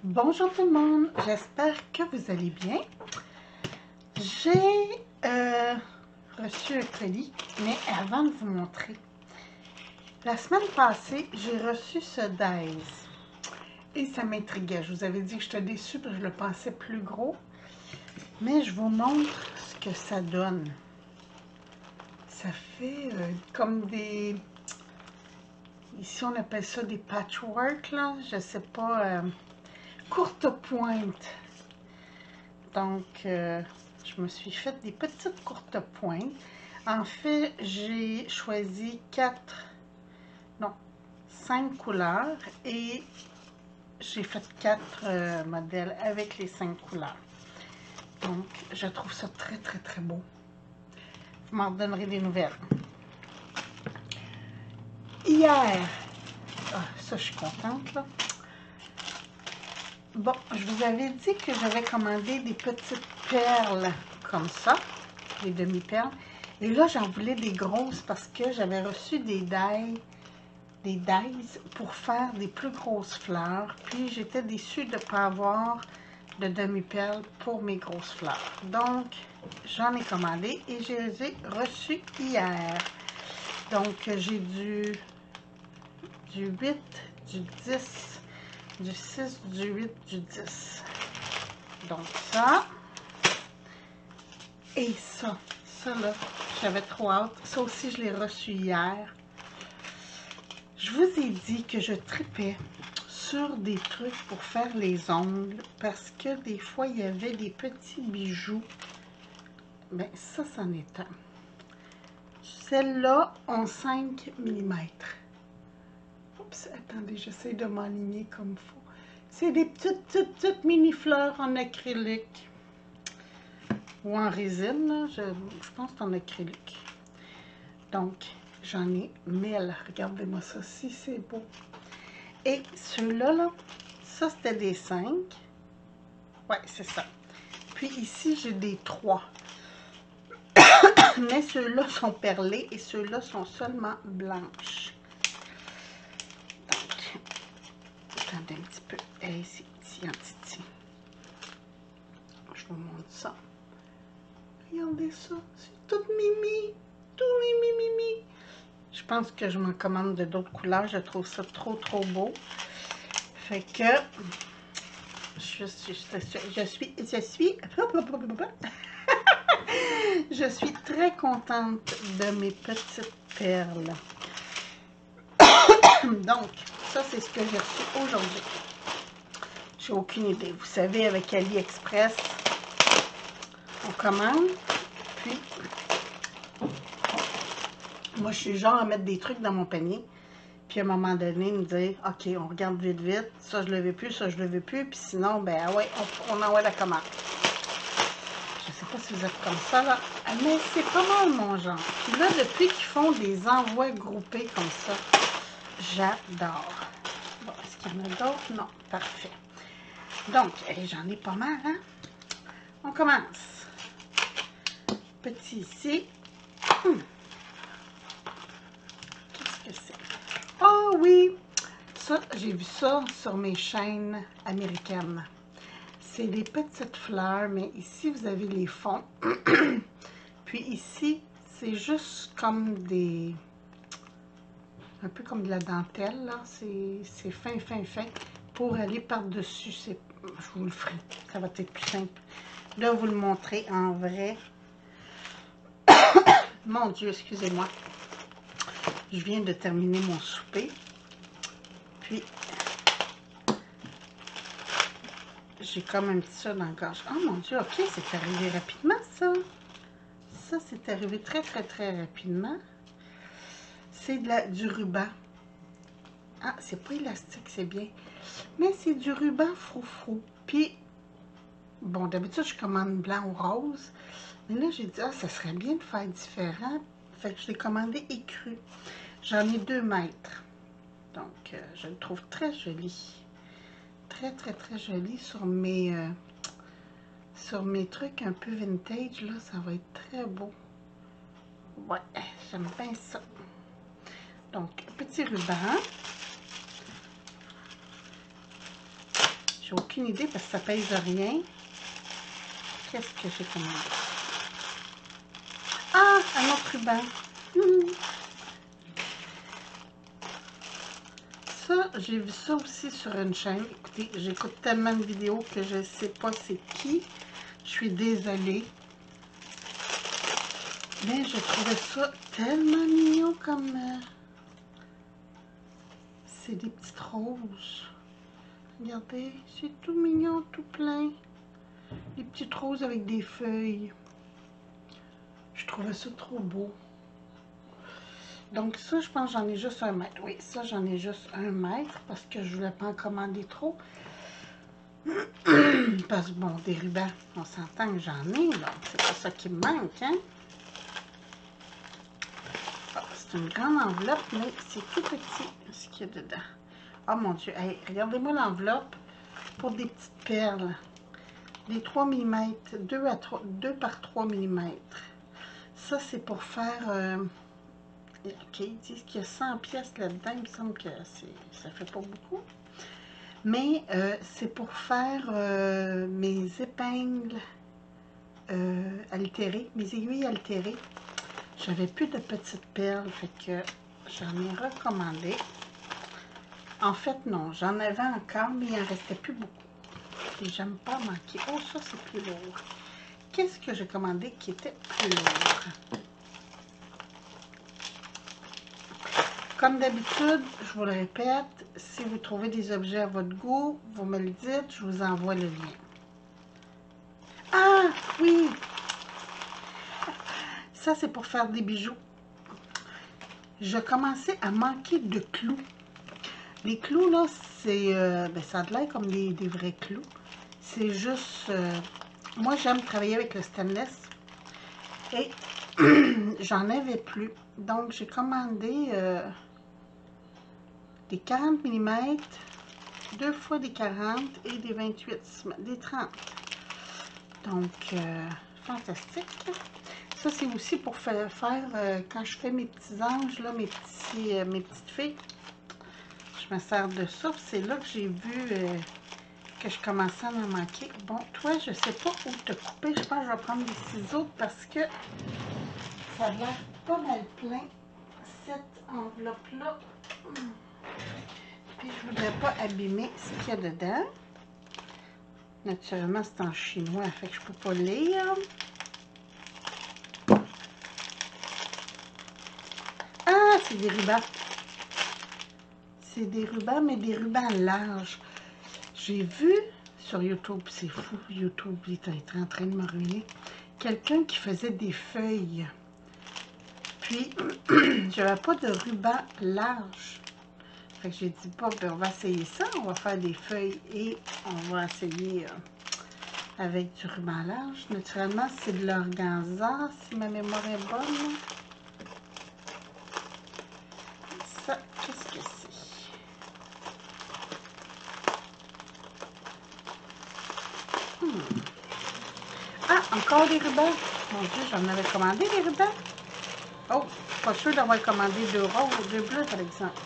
Bonjour tout le monde, j'espère que vous allez bien. J'ai reçu un colis, mais avant de vous montrer, la semaine passée, j'ai reçu ce Days et ça m'intriguait. Je vous avais dit que j'étais déçue parce que je le pensais plus gros, mais je vous montre ce que ça donne. Ça fait comme des... Ici, on appelle ça des patchwork, là, je sais pas... courte pointe. Donc, je me suis fait des petites courtes pointes. En fait, j'ai choisi 5 couleurs et j'ai fait 4 modèles avec les 5 couleurs. Donc, je trouve ça très, très, très beau. Vous m'en donnerez des nouvelles. Hier, ça, je suis contente, là. Bon, je vous avais dit que j'avais commandé des petites perles comme ça, des demi-perles. Et là, j'en voulais des grosses parce que j'avais reçu des dies pour faire des plus grosses fleurs. Puis, j'étais déçue de ne pas avoir de demi-perles pour mes grosses fleurs. Donc, j'en ai commandé et je les ai reçues hier. Donc, j'ai du 8, du 10... du 6, du 8, du 10. Donc ça. Et ça là, j'avais trop hâte. Ça aussi, je l'ai reçu hier. Je vous ai dit que je tripais sur des trucs pour faire les ongles parce que des fois, il y avait des petits bijoux. Ben ça, c'en est un. Celle-là, en 5 mm. Oups, attendez, j'essaie de m'aligner comme il faut. C'est des petites mini-fleurs en acrylique. Ou en résine, là. Je pense que c'est en acrylique. Donc, j'en ai 1000. Regardez-moi ça, si c'est beau. Et ceux-là, là, ça c'était des 5. Ouais, c'est ça. Puis ici, j'ai des 3. Mais ceux-là sont perlés et ceux-là sont seulement blanches. Donc, attendez un petit peu. Hey, c'est petit en titi. Je vous montre ça. Regardez ça. C'est tout mimi. Tout mimi. Je pense que je m'en commande de d'autres couleurs. Je trouve ça trop beau. Fait que je suis très contente de mes petites perles. Donc, ça, c'est ce que j'ai reçu aujourd'hui. J'ai aucune idée. Vous savez, avec AliExpress, on commande, puis moi, je suis genre à mettre des trucs dans mon panier, puis à un moment donné, me dire, OK, on regarde vite, ça, je le veux plus, ça, je le veux plus, puis sinon, ben, ah ouais, on envoie la commande. Je sais pas si vous êtes comme ça, là, mais c'est pas mal mon genre. Puis là, depuis qu'ils font des envois groupés comme ça, j'adore. Bon, est-ce qu'il y en a d'autres? Non, parfait. Donc, j'en ai pas mal, hein? On commence. Petit ici. Qu'est-ce que c'est? Oh oui! Ça, j'ai vu ça sur mes chaînes américaines. C'est des petites fleurs, mais ici, vous avez les fonds. Puis ici, c'est juste comme des... un peu comme de la dentelle, là. C'est fin. Pour aller par-dessus, je vous le ferai. Ça va être plus simple. Là, vous le montrez en vrai. Mon Dieu, excusez-moi. Je viens de terminer mon souper. Puis, j'ai comme un petit ça dans le gorge. Oh mon Dieu, OK, c'est arrivé rapidement, ça. Ça, c'est arrivé très rapidement. C'est du ruban. Ah, c'est pas élastique, c'est bien. Mais c'est du ruban froufrou. Puis, bon, d'habitude, je commande blanc ou rose. Mais là, j'ai dit, ah, ça serait bien de faire différent. Fait que je l'ai commandé écru. J'en ai 2 mètres. Donc, je le trouve très joli. Très joli sur mes trucs un peu vintage. Là, ça va être très beau. Ouais, j'aime bien ça. Donc, petit ruban. J'ai aucune idée parce que ça pèse rien. Qu'est-ce que j'ai commandé? Ah, un autre ruban. Ça, j'ai vu ça aussi sur une chaîne. Écoutez, j'écoute tellement de vidéos que je ne sais pas c'est qui. Je suis désolée. Mais je trouvais ça tellement mignon comme... c'est des petites roses. Regardez, c'est tout mignon, tout plein. Des petites roses avec des feuilles. Je trouvais ça trop beau. Donc ça, je pense que j'en ai juste 1 mètre. Oui, ça, j'en ai juste 1 mètre parce que je voulais pas en commander trop. Parce que bon, des rubans, on s'entend que j'en ai, là. C'est pas ça qui me manque, hein. Ah, c'est une grande enveloppe, mais c'est tout petit ce qu'il y a dedans. Oh mon Dieu, hey, regardez-moi l'enveloppe pour des petites perles. Des 3 mm, 2 par 3 mm. Ça, c'est pour faire... ok, ils disent qu'il y a 100 pièces là-dedans. Il me semble que ça fait pas beaucoup. Mais c'est pour faire mes épingles altérées, mes aiguilles altérées. J'avais plus de petites perles, fait que j'en ai recommandé. En fait, non, j'en avais encore, mais il en restait plus beaucoup. Et j'aime pas manquer. Oh, ça, c'est plus lourd. Qu'est-ce que j'ai commandé qui était plus lourd? Comme d'habitude, je vous le répète, si vous trouvez des objets à votre goût, vous me le dites, je vous envoie le lien. Ah, oui! Ça, c'est pour faire des bijoux. Je commençais à manquer de clous. Les clous, là, c'est... ça a l'air comme des vrais clous. C'est juste... moi, j'aime travailler avec le stainless. Et j'en avais plus. Donc, j'ai commandé des 40 mm, 2 fois des 40 et des 28, des 30. Donc, fantastique. Ça, c'est aussi pour faire quand je fais mes petits anges, là, mes petites filles. Je me sers de ça. C'est là que j'ai vu que je commençais à en manquer. Bon, toi, je sais pas où te couper. Je pense que je vais prendre des ciseaux parce que ça a l'air pas mal plein, cette enveloppe-là. Puis, je voudrais pas abîmer ce qu'il y a dedans. Naturellement, c'est en chinois, fait que je peux pas lire. Ah, c'est des rubans. C'est des rubans, mais des rubans larges. J'ai vu sur YouTube, c'est fou, YouTube, il est en train de me ruiner, quelqu'un qui faisait des feuilles. Puis, j'avais pas de ruban large. Fait que j'ai dit, bon, ben, on va essayer ça, on va faire des feuilles et on va essayer avec du ruban large. Naturellement, c'est de l'organza, si ma mémoire est bonne. Ça, qu'est-ce que c'est? Ah, encore des rubans. Mon Dieu, j'en avais commandé des rubans. Oh, pas sûr d'avoir commandé 2 roses ou 2 bleus, par exemple.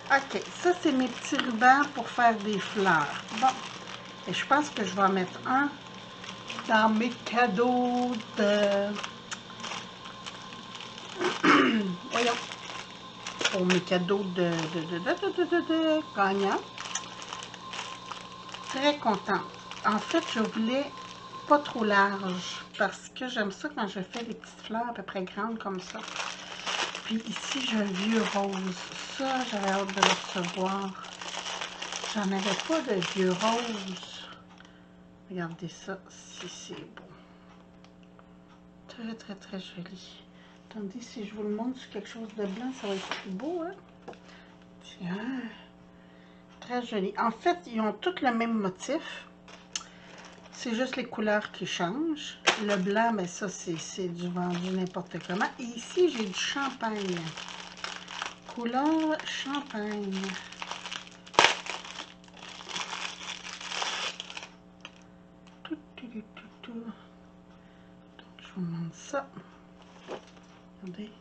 Ok, ça, c'est mes petits rubans pour faire des fleurs. Bon, et je pense que je vais en mettre un dans mes cadeaux de... Voyons. Pour mes cadeaux de gagnants. Très contente. En fait, je voulais pas trop large parce que j'aime ça quand je fais des petites fleurs à peu près grandes comme ça. Puis ici, j'ai un vieux rose. Ça, j'avais hâte de le recevoir. J'en avais pas de vieux rose. Regardez ça, si c'est beau. Très, très, très joli. Attendez, si je vous le montre sur quelque chose de blanc, ça va être plus beau, hein? Tiens. Très joli. En fait, ils ont tous le même motif. C'est juste les couleurs qui changent. Le blanc, mais ça, c'est du vendu n'importe comment. Et ici, j'ai du champagne. Couleur champagne. Donc, je vous montre ça. Regardez.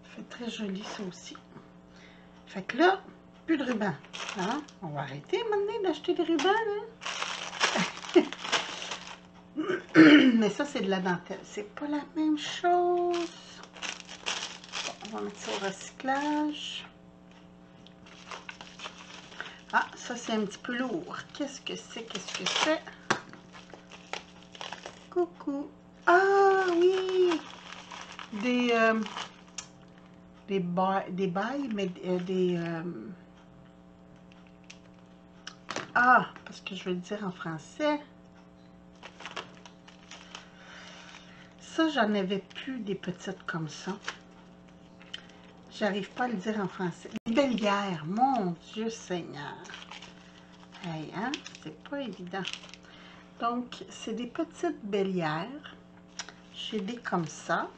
Ça fait très joli, ça aussi. Fait que là, plus de ruban. Hein? On va arrêter maintenant d'acheter des rubans. Hein? Mais ça, c'est de la dentelle. C'est pas la même chose. Bon, on va mettre ça au recyclage. Ah, ça, c'est un petit peu lourd. Qu'est-ce que c'est? Qu'est-ce que c'est? Coucou. Ah, oui! Des bails, mais ah, parce que je vais le dire en français. Ça, j'en avais plus des petites comme ça. J'arrive pas à le dire en français. Des bélières, mon Dieu Seigneur. Hey, hein? C'est pas évident. Donc, c'est des petites bélières. J'ai des comme ça.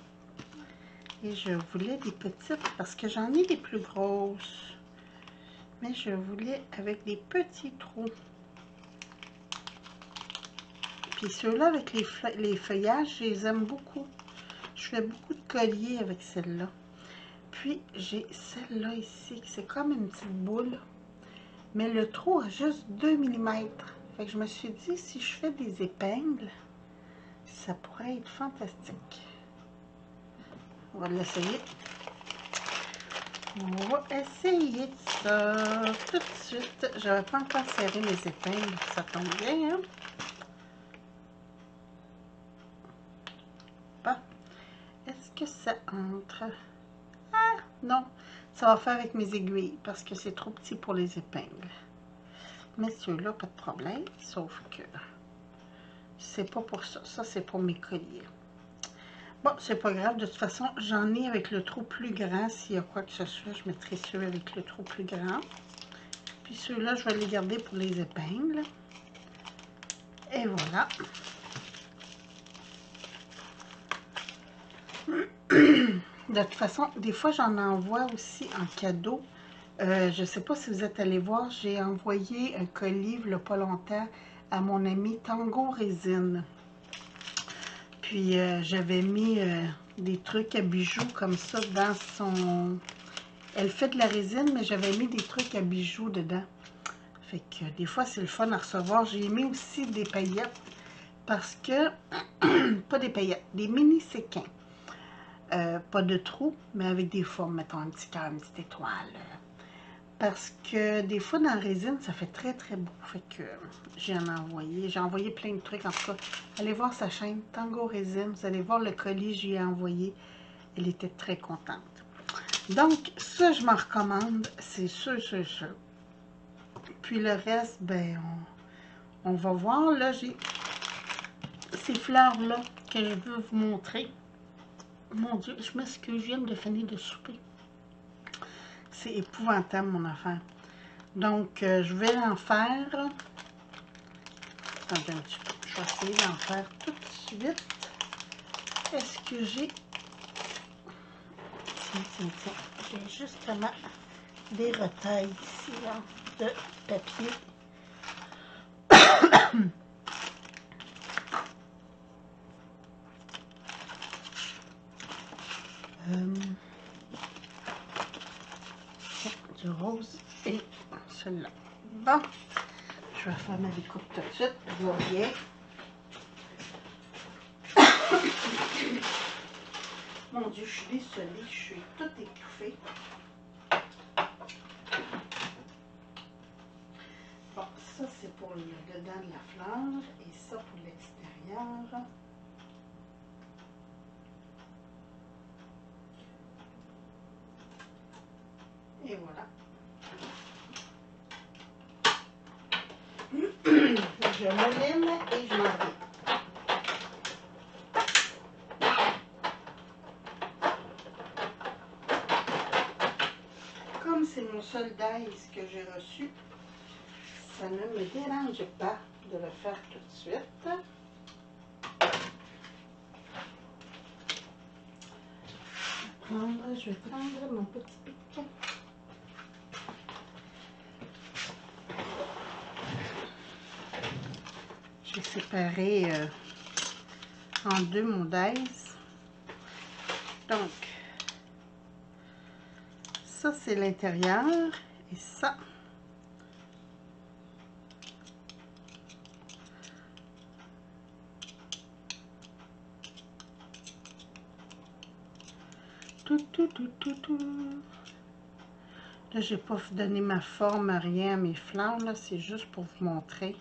Et je voulais des petites parce que j'en ai des plus grosses. Mais je voulais avec des petits trous. Puis ceux-là, avec les feuillages, je les aime beaucoup. Je fais beaucoup de colliers avec celle-là. Puis, j'ai celle-là ici, c'est comme une petite boule. Mais le trou a juste 2 mm. Fait que je me suis dit, si je fais des épingles, ça pourrait être fantastique. On va l'essayer. On va essayer de ça tout de suite. Je n'avais pas encore serré mes épingles, ça tombe bien. Hein? Bon. Est-ce que ça entre? Ah, non. Ça va faire avec mes aiguilles parce que c'est trop petit pour les épingles. Mais ceux-là, pas de problème. Sauf que c'est pas pour ça. Ça, c'est pour mes colliers. Bon, c'est pas grave. De toute façon, j'en ai avec le trou plus grand. S'il y a quoi que ce soit, je mettrai ceux avec le trou plus grand. Puis ceux-là, je vais les garder pour les épingles. Et voilà. De toute façon, des fois, j'en envoie aussi en cadeau. Je ne sais pas si vous êtes allé voir, j'ai envoyé un colis, il n'y a pas longtemps, à mon ami Tango Résine. Puis, j'avais mis des trucs à bijoux comme ça dans son... Elle fait de la résine, mais j'avais mis des trucs à bijoux dedans. Fait que des fois, c'est le fun à recevoir. J'ai mis aussi des paillettes parce que... pas des paillettes, des mini séquins. Pas de trous, mais avec des formes, mettons un petit cœur, une petite étoile. Parce que des fois, dans la résine, ça fait très, très beau. Fait que j'ai envoyé plein de trucs. En tout cas, allez voir sa chaîne Tango Résine. Vous allez voir le colis que j'ai envoyé. Elle était très contente. Donc, ça, je m'en recommande. C'est sûr, sûr, sûr. Puis le reste, ben, on va voir. Là, j'ai ces fleurs-là que je veux vous montrer. Mon Dieu, je m'excuse, je viens de finir de souper. C'est épouvantable, mon affaire. Donc, je vais en faire. Attendez un petit peu. Je vais essayer d'en faire tout de suite. Est-ce que j'ai... Tiens. J'ai justement des retailles ici, là, de papier. Du rose et celui-là. Bon, je vais faire ma découpe tout de suite. Je reviens. Mon Dieu, je suis désolée, je suis toute étouffée. Bon, ça c'est pour le dedans de la fleur et ça pour l'extérieur. Et voilà. Je me lime et je m'en vais. Comme c'est mon seul dice que j'ai reçu, ça ne me dérange pas de le faire tout de suite. Je vais prendre mon petit pic. J'ai séparé en deux mon dice. Donc, ça c'est l'intérieur et ça. Tout. Là, j'ai pas donné ma forme, rien à mes fleurs, là, c'est juste pour vous montrer.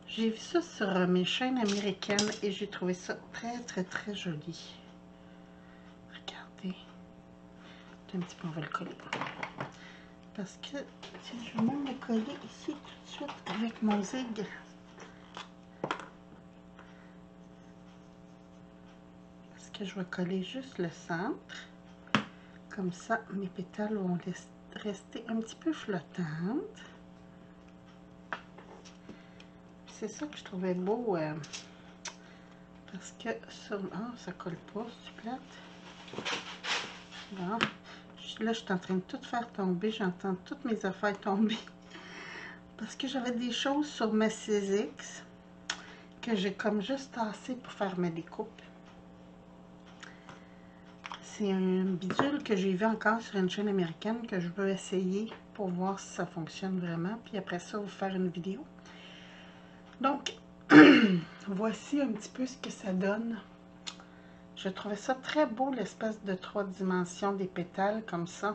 J'ai vu ça sur mes chaînes américaines et j'ai trouvé ça très joli. Regardez. Un petit peu, on va le coller. Parce que, tiens, je vais même le coller ici tout de suite avec mon zig. Parce que je vais coller juste le centre. Comme ça, mes pétales vont rester un petit peu flottantes. C'est ça que je trouvais beau. Parce que ça, ça colle pas, c'est plate. Bon. Là, je suis en train de tout faire tomber. J'entends toutes mes affaires tomber. Parce que j'avais des choses sur ma 6X que j'ai comme juste tassé pour faire ma découpe. C'est un bidule que j'ai vu encore sur une chaîne américaine que je veux essayer pour voir si ça fonctionne vraiment. Puis après ça, vous faire une vidéo. Donc, voici un petit peu ce que ça donne. Je trouvais ça très beau, l'espèce de 3 dimensions des pétales comme ça.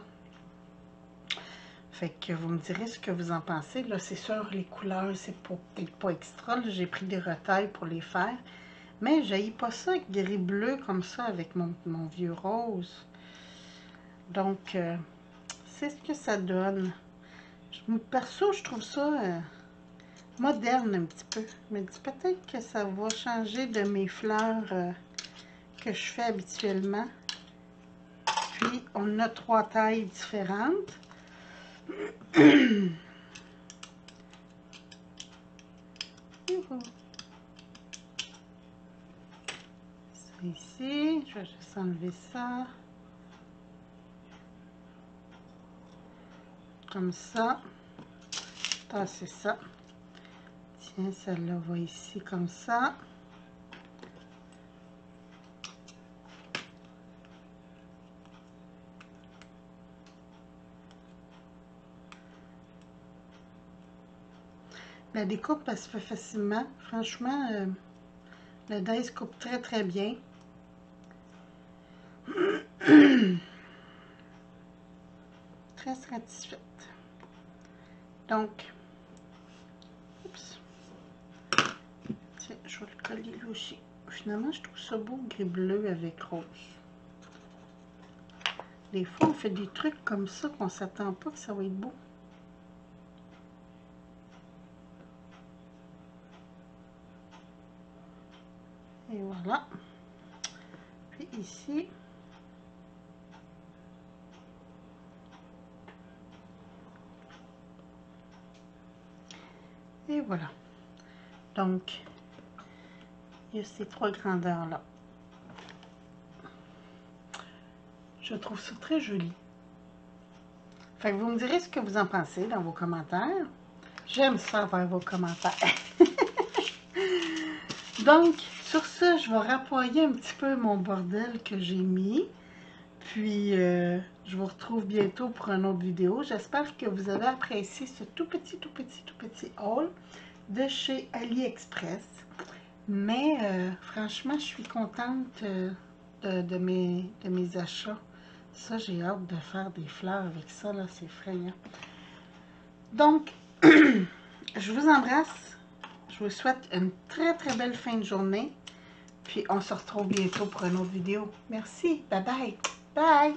Fait que vous me direz ce que vous en pensez. Là, c'est sûr, les couleurs, c'est peut-être pas extra. J'ai pris des retailles pour les faire. Mais j'haïs pas ça gris-bleu comme ça avec mon vieux rose. Donc, c'est ce que ça donne. Perso, je trouve ça moderne un petit peu. Je me dis peut-être que ça va changer de mes fleurs que je fais habituellement. Puis, on a 3 tailles différentes. Ici, je vais juste enlever ça. Comme ça. Tasser ça. Tiens, celle-là va ici comme ça. La découpe, elle se fait facilement. Franchement, le dice coupe très bien. Très satisfaite. Donc, oups. Tiens, je vais le coller là aussi. Finalement, je trouve ça beau gris-bleu avec rose. Des fois, on fait des trucs comme ça qu'on ne s'attend pas que ça va être beau. Et voilà. Puis ici, et voilà. Donc, il y a ces 3 grandeurs-là. Je trouve ça très joli. Fait que vous me direz ce que vous en pensez dans vos commentaires. J'aime ça voir vos commentaires. Donc, sur ce, je vais rappoyer un petit peu mon bordel que j'ai mis. Puis, je vous retrouve bientôt pour une autre vidéo. J'espère que vous avez apprécié ce tout petit haul de chez AliExpress. Mais, franchement, je suis contente de mes achats. Ça, j'ai hâte de faire des fleurs avec ça, là, c'est effrayant. Donc, je vous embrasse. Je vous souhaite une très belle fin de journée. Puis, on se retrouve bientôt pour une autre vidéo. Merci. Bye bye. Bye.